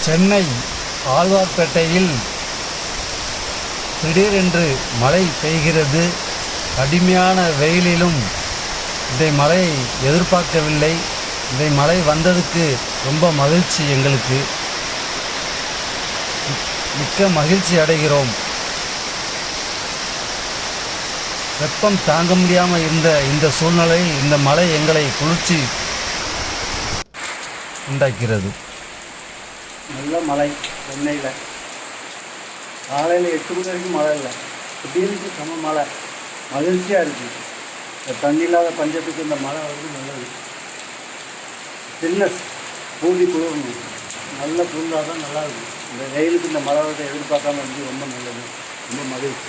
சென்னை ஆழ்வார்பேட்டையில் திடீரென்று மழை பெய்கிறது. கடுமையான வெயிலிலும் இந்த மழையை எதிர்பார்க்கவில்லை. இந்த மழை வந்ததுக்கு ரொம்ப மகிழ்ச்சி, எங்களுக்கு மிக்க மகிழ்ச்சி அடைகிறோம். வெப்பம் தாங்க முடியாமல் இருந்த இந்த சூழ்நிலையில் இந்த மழை எங்களை குளிர்ச்சி உண்டாக்கிறது. நல்ல மழை சென்னையில் காலையில் 8 மணி வரைக்கும் மழை இல்லை, திடீர்னு செம மழை, மகிழ்ச்சியாக இருக்குது. இந்த தண்ணி இல்லாத பஞ்சத்துக்கு இந்த மழை வந்து நல்லது. சில்னஸ் பூமி குளிரணும், நல்ல குளிர்ந்தால் தான் நல்லா இருக்கும். இந்த வெயிலுக்கு இந்த மழை எதிர்பார்க்காம இருந்து ரொம்ப நல்லது, ரொம்ப மகிழ்ச்சி.